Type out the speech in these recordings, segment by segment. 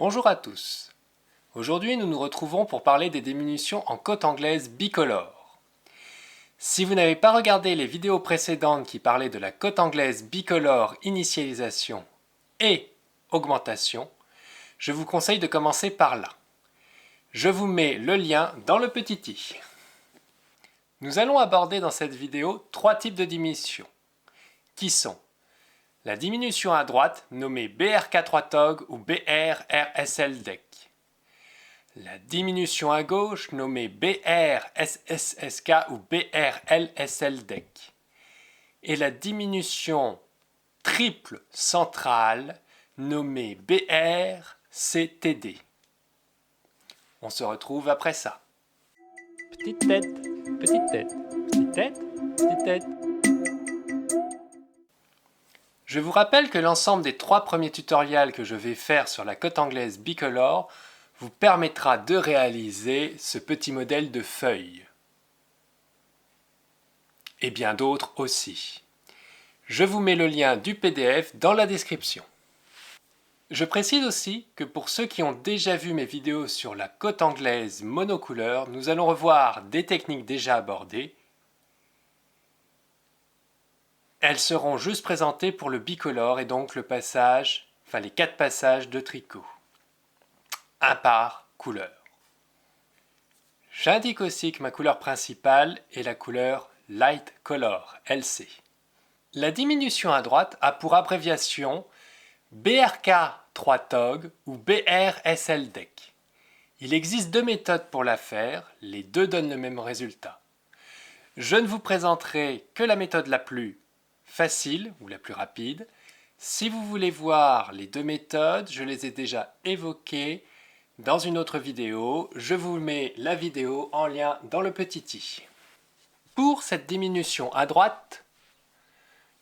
Bonjour à tous. Aujourd'hui, nous nous retrouvons pour parler des diminutions en cote anglaise bicolore. Si vous n'avez pas regardé les vidéos précédentes qui parlaient de la cote anglaise bicolore initialisation et augmentation, je vous conseille de commencer par là. Je vous mets le lien dans le petit i. Nous allons aborder dans cette vidéo trois types de diminutions, qui sont la diminution à droite nommée BRK3TOG ou BRRSLDEC, la diminution à gauche nommée BRSSSK ou BRLSLDEC et la diminution triple centrale nommée BRCTD. On se retrouve après ça. Petite tête, petite tête, petite tête, petite tête. Je vous rappelle que l'ensemble des trois premiers tutoriels que je vais faire sur la cote anglaise bicolore vous permettra de réaliser ce petit modèle de feuille. Et bien d'autres aussi. Je vous mets le lien du PDF dans la description. Je précise aussi que pour ceux qui ont déjà vu mes vidéos sur la cote anglaise monocouleur, nous allons revoir des techniques déjà abordées. Elles seront juste présentées pour le bicolore et donc le passage, les 4 passages de tricot. Un par couleur. J'indique aussi que ma couleur principale est la couleur Light Color, LC. La diminution à droite a pour abréviation BRK3TOG ou BRSLDEC. Il existe deux méthodes pour la faire, les deux donnent le même résultat. Je ne vous présenterai que la méthode la plus facile ou la plus rapide. Si vous voulez voir les deux méthodes, je les ai déjà évoquées dans une autre vidéo. Je vous mets la vidéo en lien dans le petit i. Pour cette diminution à droite,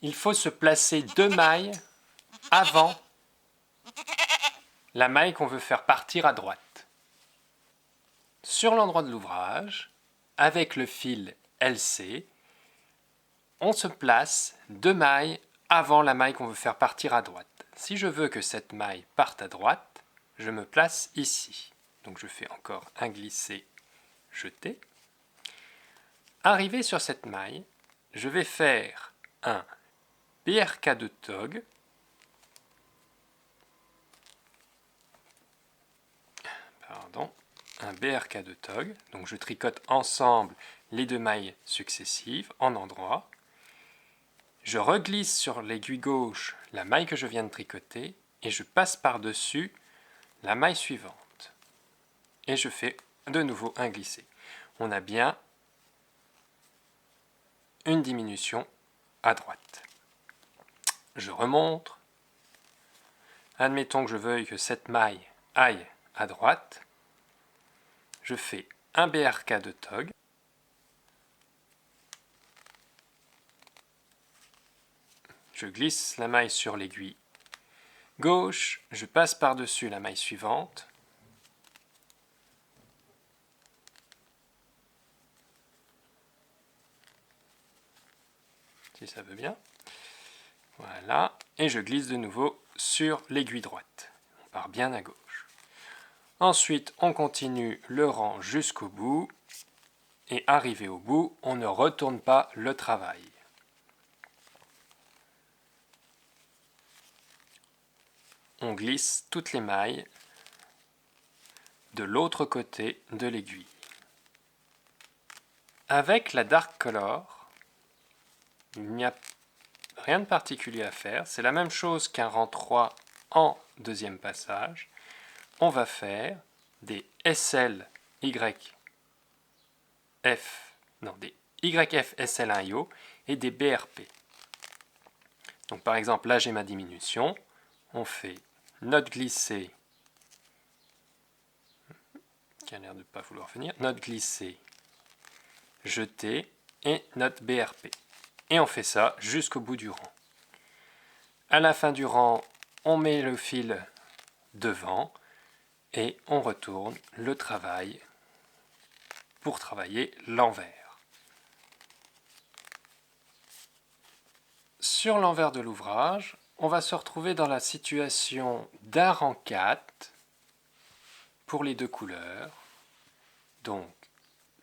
il faut se placer deux mailles avant la maille qu'on veut faire partir à droite. Sur l'endroit de l'ouvrage, avec le fil LC, on se place deux mailles avant la maille qu'on veut faire partir à droite. Si je veux que cette maille parte à droite, je me place ici. Donc je fais encore un glisser, jeter. Arrivé sur cette maille, je vais faire un BRK de TOG. Un BRK de TOG. Donc je tricote ensemble les deux mailles successives en endroit. Je reglisse sur l'aiguille gauche la maille que je viens de tricoter et je passe par-dessus la maille suivante. Et je fais de nouveau un glissé. On a bien une diminution à droite. Je remonte. Admettons que je veuille que cette maille aille à droite. Je fais un BRK de TOG. Je glisse la maille sur l'aiguille gauche, je passe par-dessus la maille suivante. Si ça veut bien. Voilà, et je glisse de nouveau sur l'aiguille droite. On part bien à gauche. Ensuite, on continue le rang jusqu'au bout, et arrivé au bout, on ne retourne pas le travail. On glisse toutes les mailles de l'autre côté de l'aiguille. Avec la Dark Color, il n'y a rien de particulier à faire. C'est la même chose qu'un rang 3 en deuxième passage. On va faire des SL, YF, des YF SL1IO et des BRP. Donc par exemple, là j'ai ma diminution. On fait note glissée, qui a l'air de ne pas vouloir venir, note glissée, jeter et note BRP. Et on fait ça jusqu'au bout du rang. À la fin du rang, on met le fil devant et on retourne le travail pour travailler l'envers. Sur l'envers de l'ouvrage, on va se retrouver dans la situation d'un rang 4 pour les deux couleurs. Donc,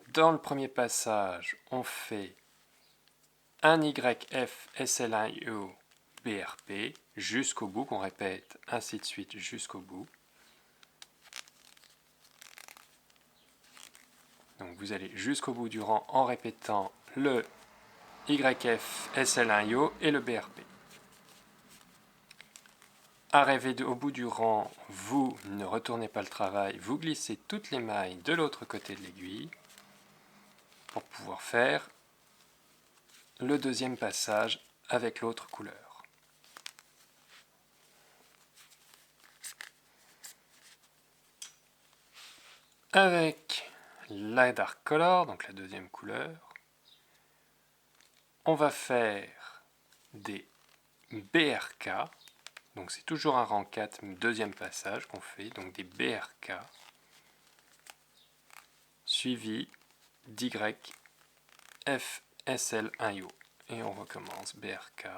dans le premier passage, on fait un YF SLIO BRP jusqu'au bout, qu'on répète ainsi de suite jusqu'au bout. Donc vous allez jusqu'au bout du rang en répétant le YF SLIO et le BRP. Arrivé au bout du rang, vous ne retournez pas le travail, vous glissez toutes les mailles de l'autre côté de l'aiguille pour pouvoir faire le deuxième passage avec l'autre couleur. Avec la Dark Color, donc la deuxième couleur, on va faire des BRK, donc c'est toujours un rang 4, deuxième passage qu'on fait, donc des BRK, suivi d'Y, F, SL, 1IO. Et on recommence BRK,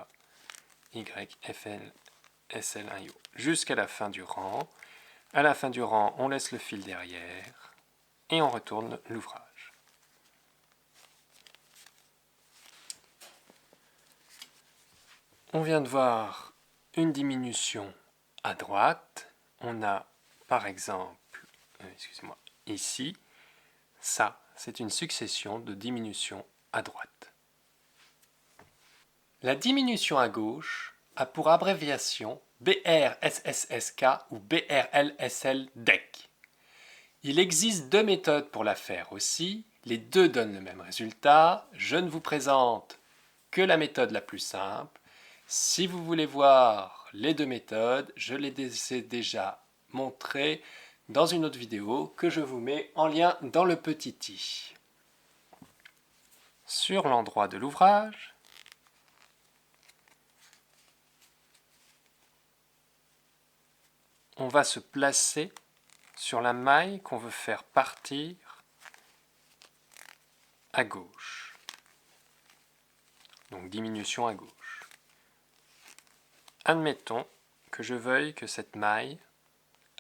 Y, FL, SL, 1IO, jusqu'à la fin du rang. À la fin du rang, on laisse le fil derrière et on retourne l'ouvrage. On vient de voir une diminution à droite. On a par exemple, ici, ça, c'est une succession de diminutions à droite. La diminution à gauche a pour abréviation BRSSSK ou BRLSLDEC. Il existe deux méthodes pour la faire aussi, les deux donnent le même résultat. Je ne vous présente que la méthode la plus simple. Si vous voulez voir les deux méthodes, je les ai déjà montrées dans une autre vidéo que je vous mets en lien dans le petit i. Sur l'endroit de l'ouvrage, on va se placer sur la maille qu'on veut faire partir à gauche. Donc diminution à gauche. Admettons que je veuille que cette maille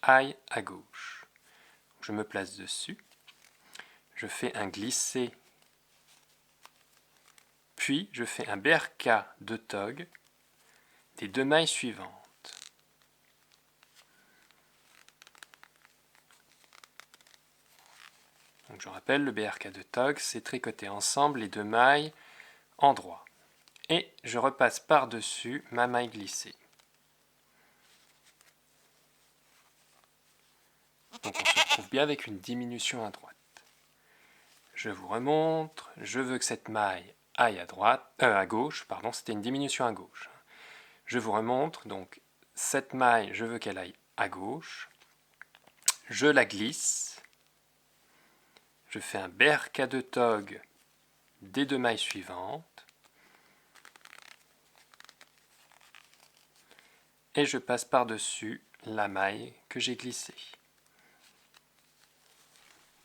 aille à gauche. Je me place dessus, je fais un glissé, puis je fais un BRK de TOG des deux mailles suivantes. Donc je rappelle, le BRK de TOG, c'est tricoter ensemble les deux mailles en droit. Et je repasse par-dessus ma maille glissée. Donc on se retrouve bien avec une diminution à droite. Je vous remontre, je veux que cette maille aille à gauche, pardon, c'était une diminution à gauche. Je vous remontre, donc cette maille, je veux qu'elle aille à gauche. Je la glisse. Je fais un BRK de TOG des deux mailles suivantes. Et je passe par-dessus la maille que j'ai glissée.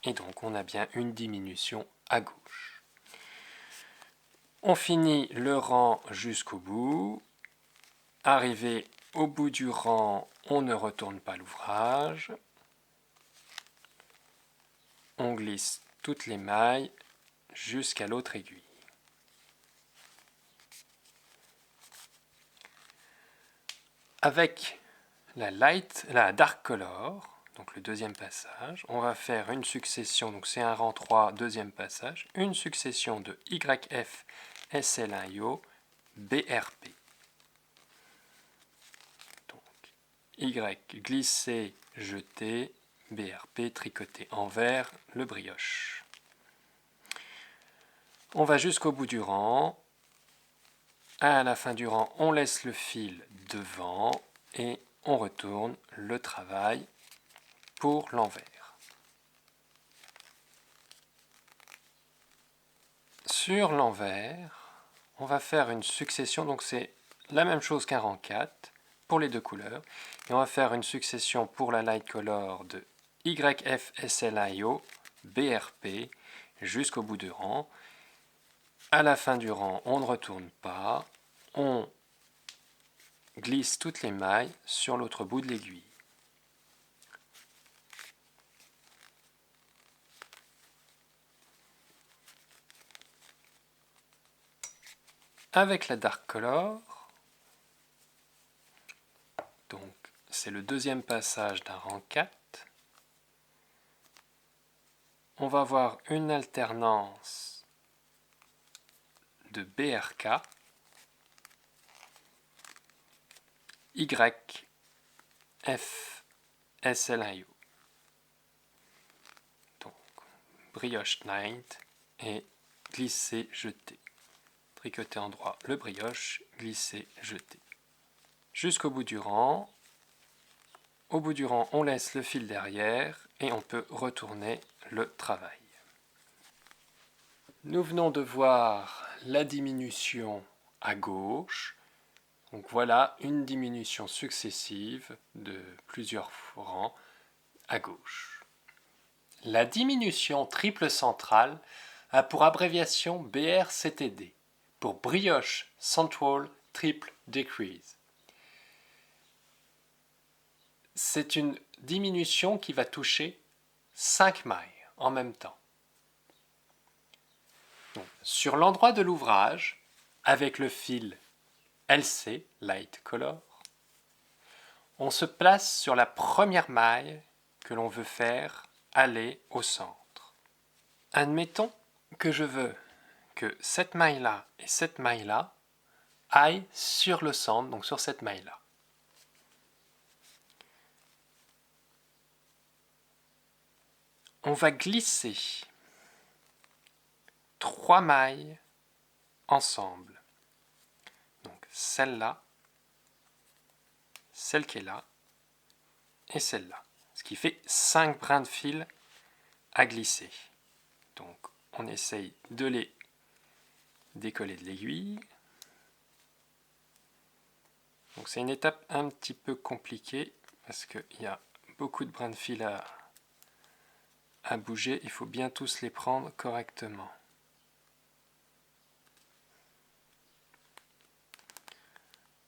Et donc on a bien une diminution à gauche. On finit le rang jusqu'au bout. Arrivé au bout du rang, on ne retourne pas l'ouvrage. On glisse toutes les mailles jusqu'à l'autre aiguille. Avec la Dark Color, donc le deuxième passage, on va faire une succession, donc c'est un rang 3, deuxième passage, une succession de YF, SL1IO, BRP. Donc Y glissé, jeté, BRP tricoté envers le brioche. On va jusqu'au bout du rang. À la fin du rang, on laisse le fil devant et on retourne le travail pour l'envers. Sur l'envers, on va faire une succession, donc c'est la même chose qu'un rang 4 pour les deux couleurs. Et on va faire une succession pour la light color de YF SLIO BRP jusqu'au bout du rang. À la fin du rang, on ne retourne pas, on glisse toutes les mailles sur l'autre bout de l'aiguille. avec la Dark Color. Donc c'est le deuxième passage d'un rang 4. On va voir une alternance de BRK, Y, F, SLIO. Donc brioche night et glisser, jeter. Tricoter endroit le brioche, glisser, jeter. Jusqu'au bout du rang. Au bout du rang, on laisse le fil derrière et on peut retourner le travail. Nous venons de voir la diminution à gauche. Donc voilà une diminution successive de plusieurs rangs à gauche. La diminution triple centrale a pour abréviation BRCTD, pour Brioche Central Triple Decrease. C'est une diminution qui va toucher 5 mailles en même temps. Donc, sur l'endroit de l'ouvrage, avec le fil LC, Light Color, on se place sur la première maille que l'on veut faire aller au centre. Admettons que je veux que cette maille-là et cette maille-là aillent sur le centre, donc sur cette maille-là. On va glisser 3 mailles ensemble. Donc celle-là, celle qui est là et celle-là. Ce qui fait 5 brins de fil à glisser. Donc on essaye de les décoller de l'aiguille. Donc c'est une étape un petit peu compliquée parce qu'il y a beaucoup de brins de fil à bouger. Il faut bien tous les prendre correctement.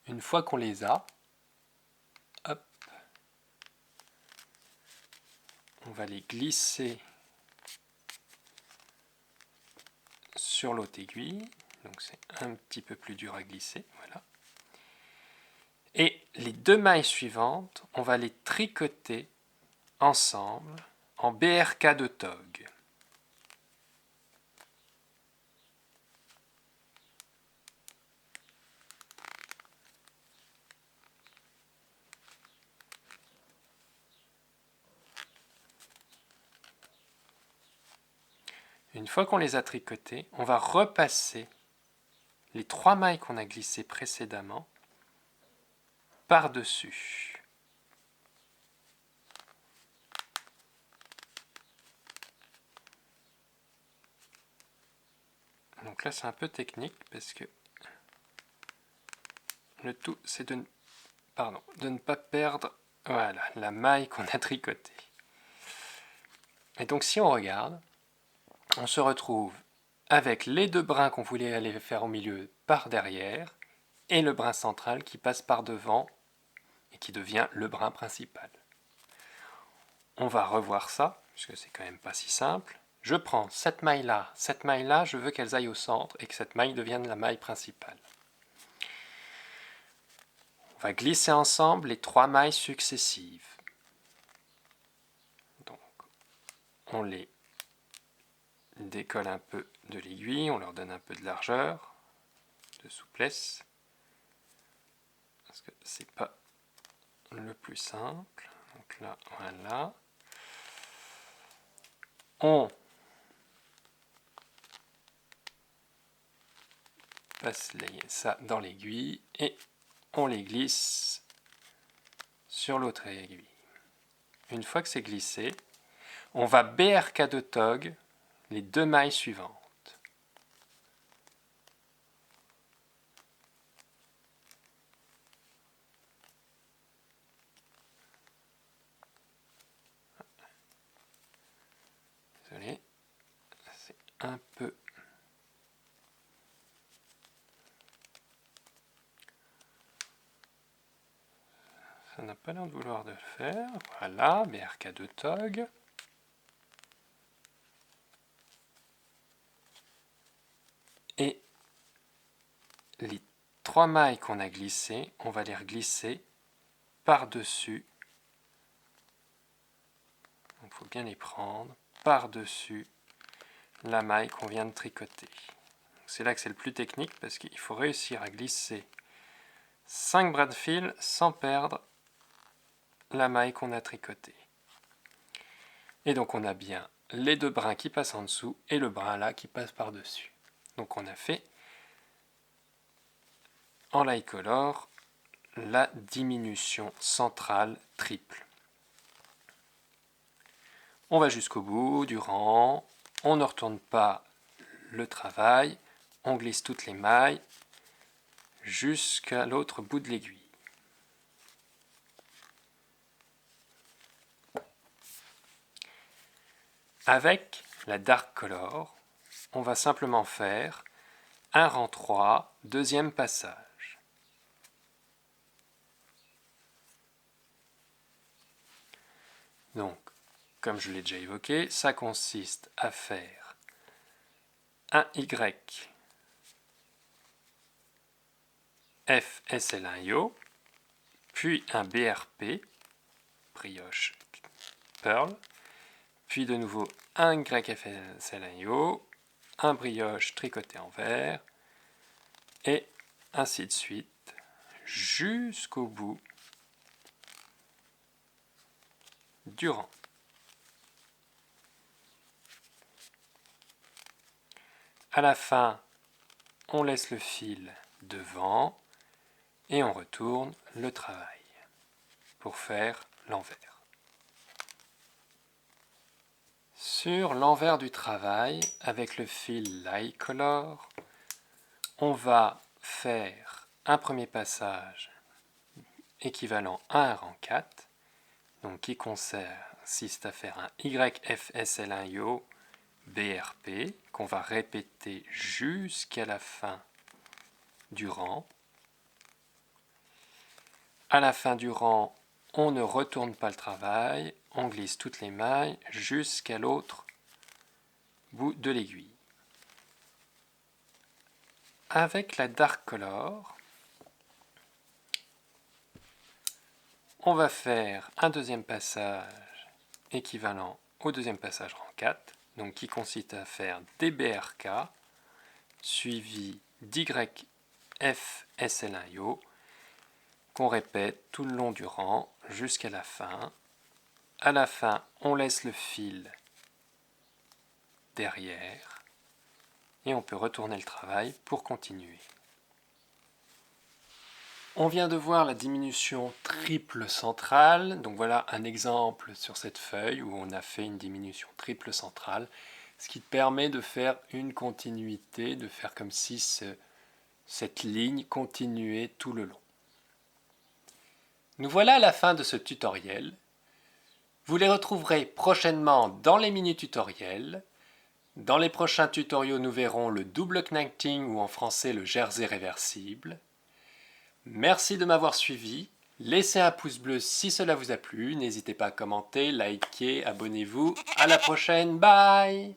Une fois qu'on les a, hop, on va les glisser sur l'autre aiguille. Donc c'est un petit peu plus dur à glisser. Voilà. Et les 2 mailles suivantes, on va les tricoter ensemble en BRK de tog. Une fois qu'on les a tricotés, on va repasser les 3 mailles qu'on a glissées précédemment par-dessus. Donc là c'est un peu technique parce que le tout c'est de ne pas perdre voilà, la maille qu'on a tricotée. Et donc si on regarde, on se retrouve avec les 2 brins qu'on voulait aller faire au milieu par derrière et le brin central qui passe par devant et qui devient le brin principal. On va revoir ça, puisque c'est quand même pas si simple. Je prends cette maille-là, je veux qu'elles aillent au centre et que cette maille devienne la maille principale. On va glisser ensemble les 3 mailles successives. Donc, on les décolle un peu de l'aiguille, on leur donne un peu de largeur, de souplesse, parce que c'est pas le plus simple. Donc là, voilà. On passe ça dans l'aiguille et on les glisse sur l'autre aiguille. Une fois que c'est glissé, on va BRK de tog les 2 mailles suivantes. Désolé, c'est un peu... Ça n'a pas l'air de vouloir de le faire. Voilà, BRK de tog. Et les 3 mailles qu'on a glissées, on va les reglisser par-dessus. Il faut bien les prendre par-dessus la maille qu'on vient de tricoter. C'est là que c'est le plus technique parce qu'il faut réussir à glisser 5 brins de fil sans perdre la maille qu'on a tricotée. Et donc on a bien les 2 brins qui passent en dessous et le brin là qui passe par-dessus. Donc on a fait en Licolor la diminution centrale triple. On va jusqu'au bout du rang, on ne retourne pas le travail, on glisse toutes les mailles jusqu'à l'autre bout de l'aiguille. Avec la Dark Color, on va simplement faire un rang 3, deuxième passage. Donc, comme je l'ai déjà évoqué, ça consiste à faire un Y FSL1IO, puis un BRP, brioche Pearl, puis de nouveau un YFSL1IO, un brioche tricoté en vert, et ainsi de suite, jusqu'au bout du rang. À la fin, on laisse le fil devant et on retourne le travail pour faire l'envers. Sur l'envers du travail, avec le fil Licolor, on va faire un premier passage équivalent à un rang 4, donc qui consiste à faire un YFSL1IO BRP qu'on va répéter jusqu'à la fin du rang. À la fin du rang, on ne retourne pas le travail, on glisse toutes les mailles jusqu'à l'autre bout de l'aiguille. Avec la Dark Color, on va faire un deuxième passage équivalent au deuxième passage rang 4, donc qui consiste à faire des BRK suivi d'YFSL1IO qu'on répète tout le long du rang jusqu'à la fin. À la fin, on laisse le fil derrière et on peut retourner le travail pour continuer. On vient de voir la diminution triple centrale, donc voilà un exemple sur cette feuille où on a fait une diminution triple centrale, ce qui permet de faire une continuité, de faire comme si cette ligne continuait tout le long. Nous voilà à la fin de ce tutoriel. Vous les retrouverez prochainement dans les mini-tutoriels. Dans les prochains tutoriaux, nous verrons le double knitting ou en français le jersey réversible. Merci de m'avoir suivi. Laissez un pouce bleu si cela vous a plu. N'hésitez pas à commenter, liker, abonnez-vous. À la prochaine. Bye!